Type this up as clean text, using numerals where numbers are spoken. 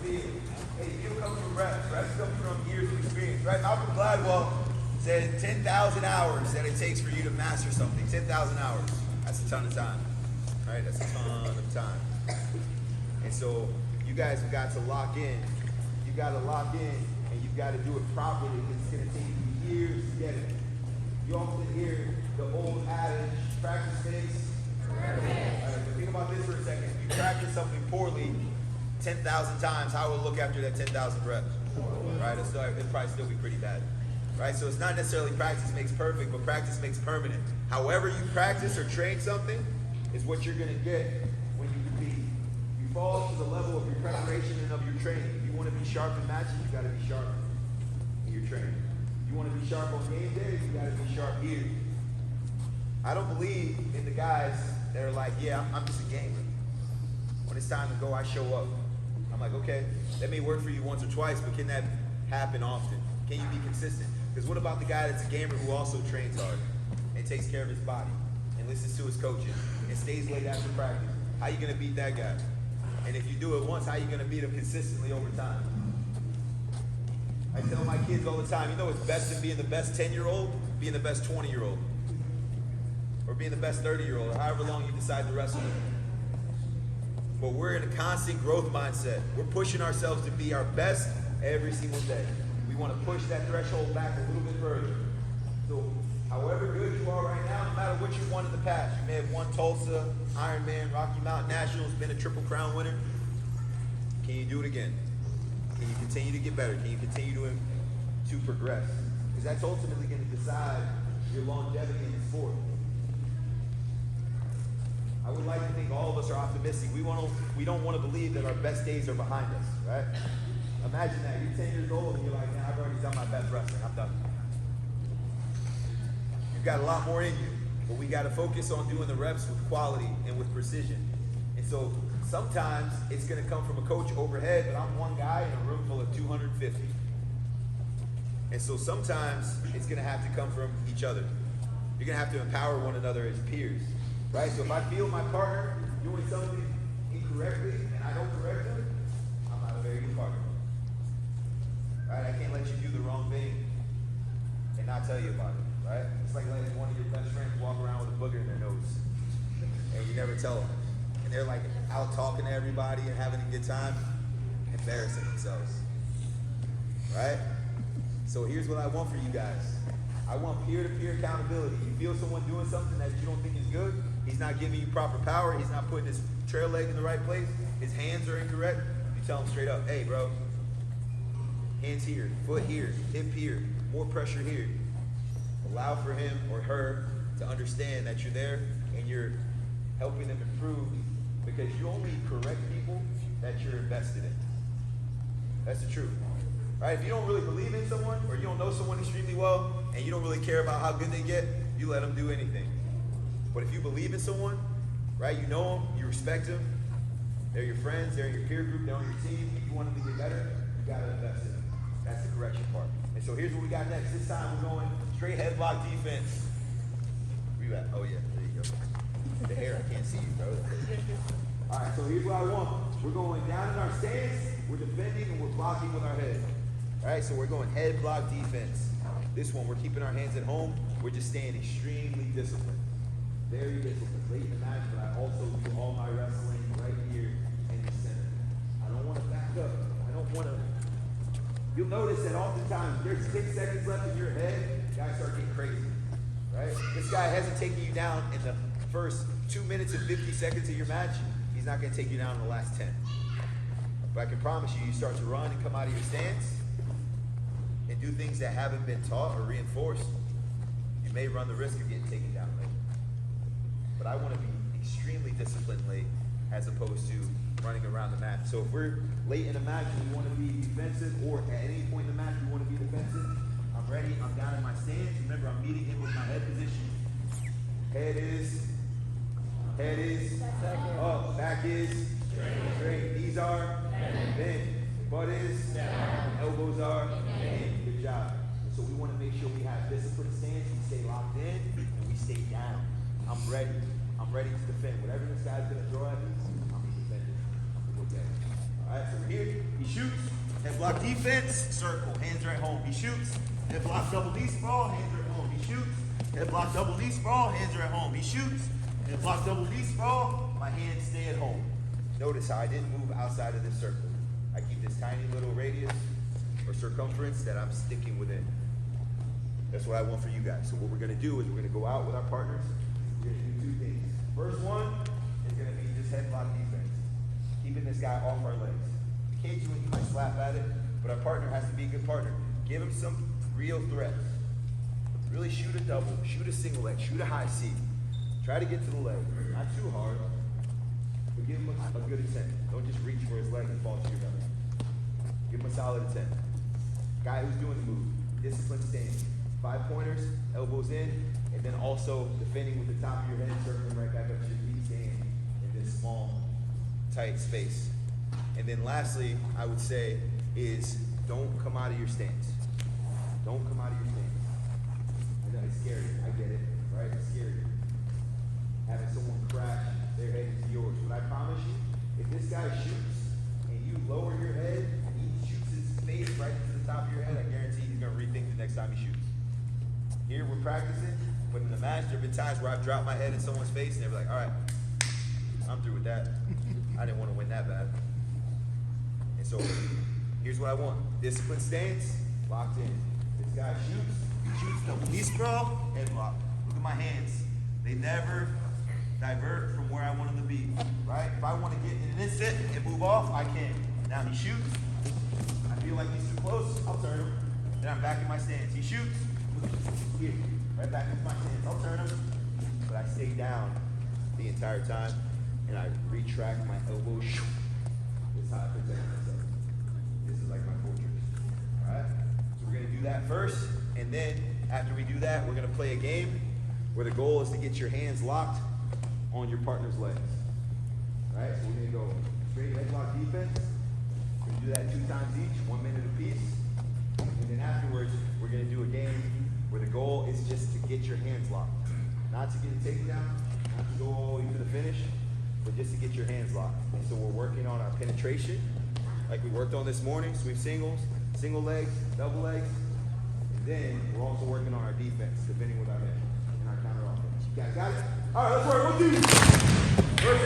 feel. Hey, feel comes from reps. Reps come from years of experience, right? Malcolm Gladwell said 10,000 hours that it takes for you to master something. 10,000 hours. That's a ton of time, right? That's a ton of time. And so you guys have got to lock in. You've got to lock in, and you've got to do it properly because it's going to take you years to get it. You often hear the old adage, practice makes perfect. All right, but think about this for a second. If you practice something poorly 10,000 times, how will it look after that 10,000 reps? Right? It'll probably still be pretty bad. Right? So it's not necessarily practice makes perfect, but practice makes permanent. However you practice or train something is what you're going to get when you compete. You fall to the level of your preparation and of your training. If you want to be sharp in matches, you got to be sharp in your training. You want to be sharp on game day, you got to be sharp here. I don't believe in the guys that are like, yeah, I'm just a gamer. When it's time to go, I show up. I'm like, okay, that may work for you once or twice, but can that happen often? Can you be consistent? Because what about the guy that's a gamer who also trains hard and takes care of his body and listens to his coaches and stays late after practice? How are you going to beat that guy? And if you do it once, how are you going to beat him consistently over time? I tell my kids all the time, you know what's best in being the best 10-year-old? Being the best 20-year-old. Or being the best 30-year-old, or however long you decide to wrestle them. But we're in a constant growth mindset. We're pushing ourselves to be our best every single day. We want to push that threshold back a little bit further. So however good you are right now, no matter what you've won in the past, you may have won Tulsa, Ironman, Rocky Mountain Nationals, been a Triple Crown winner. Can you do it again? Can you continue to get better? Can you continue to progress? Because that's ultimately going to decide your longevity in the sport. I would like to think all of us are optimistic. We don't want to believe that our best days are behind us, right? Imagine that. You're 10 years old and you're like, man, I've already done my best wrestling. I'm done. You've got a lot more in you, but we got to focus on doing the reps with quality and with precision. And so sometimes it's going to come from a coach overhead, but I'm one guy in a room full of 250. And so sometimes it's going to have to come from each other. You're going to have to empower one another as peers. Right? So if I feel my partner doing something incorrectly and I don't correct them, I'm not a very good partner. Right? I can't let you do the wrong thing and not tell you about it. Right? It's like letting one of your best friends walk around with a booger in their nose and you never tell them. And they're like out talking to everybody and having a good time, embarrassing themselves. Right? So here's what I want for you guys. I want peer-to-peer accountability. You feel someone doing something that you don't think is good, he's not giving you proper power, he's not putting his trail leg in the right place, his hands are incorrect, you tell him straight up, hey bro, hands here, foot here, hip here, more pressure here. Allow for him or her to understand that you're there and you're helping them improve, because you only correct people that you're invested in. That's the truth. Right? If you don't really believe in someone, or you don't know someone extremely well, and you don't really care about how good they get, you let them do anything. But if you believe in someone, right, you know them, you respect them, they're your friends, they're your peer group, they're on your team, if you want them to get better, you got to invest in them. That's the correction part. And so here's what we got next. This time we're going straight head block defense. Where you at? Oh yeah, there you go. The hair, I can't see you, bro. All right, so here's what I want. We're going down in our stance, we're defending, and we're blocking with our head. All right, so we're going head block defense. This one, we're keeping our hands at home. We're just staying extremely disciplined. Very disciplined. Late in the match, but I also do all my wrestling right here in the center. I don't want to back up. I don't want to. You'll notice that oftentimes there's 6 seconds left in your head, guys start getting crazy. Right? This guy hasn't taken you down in the first 2 minutes and 50 seconds of your match. He's not going to take you down in the last 10. But I can promise you, you start to run and come out of your stance and do things that haven't been taught or reinforced, you may run the risk of getting taken down late. But I want to be extremely disciplined late as opposed to running around the match. So if we're late in a match and we want to be defensive, or at any point in the match we want to be defensive, I'm ready, I'm down in my stance. Remember, I'm meeting in with my head position. Head is up, back is straight, knees are bent, butt is down, elbows are in. Good job. And so we want to make sure we have disciplined stance, we stay locked in, and we stay down. I'm ready. I'm ready to defend. Whatever this guy's going to throw at me, I'm going to defend it. Okay. All right, so here, he's He shoots. Head block defense, circle. Hands are at home. He shoots. Head block double knee sprawl. Hands are at home. He shoots. Head block double knee sprawl. Hands are at home. He shoots. Head block double knee sprawl. My hands stay at home. Notice how I didn't move outside of this circle. I keep this tiny little radius or circumference that I'm sticking within. That's what I want for you guys. So what we're gonna do is we're gonna go out with our partners. We're gonna do two things. First one is gonna be just head block defense. Keeping this guy off our legs. Occasionally he might slap at it, but our partner has to be a good partner. Give him some real threats. Really shoot a double, shoot a single leg, shoot a high C. Try to get to the leg. Not too hard, but give him a good attempt. Don't just reach for his leg and fall to your belly. Give him a solid attempt. Guy who's doing the move. Discipline stance. 5 pointers, elbows in, and then also defending with the top of your head, circling right back up to your feet, staying in this small, tight space. And then lastly, I would say is don't come out of your stance. Don't come out of your stance. I know it's scary. I get it, right? It's scary. Having someone crash their head into yours. But I promise you, if this guy shoots and you lower your head and he shoots his face right into the top of your head, I guarantee he's going to rethink the next time he shoots. Here we're practicing, but in the match there have been times where I've dropped my head in someone's face and they're like, all right, I'm through with that. I didn't want to win that bad. And so here's what I want. Discipline stance, locked in. This guy shoots double knee sprawl, head block. Look at my hands. They never divert from where I want them to be, right? If I want to get in an instant and move off, I can. Now he shoots. I feel like he's too close, I'll turn him. Then I'm back in my stance. He shoots. Here, right back into my stance. I'll turn him, but I stay down the entire time, and I retract my elbow. This is how I protect myself. This is like my fortress. All right? So we're gonna do that first, and then after we do that, we're gonna play a game where the goal is to get your hands locked on your partner's legs. All right? So we're gonna go straight leg lock defense. We're gonna do that 2 times each, 1 minute apiece, and then afterwards, we're gonna do a game where the goal is just to get your hands locked. Not to get a takedown, not to go all the way to the finish, but just to get your hands locked. And so we're working on our penetration, like we worked on this morning, sweep singles, single legs, double legs, and then we're also working on our defense, defending with our head and our counter offense. You guys got it? All right, let's work. 1, 2. First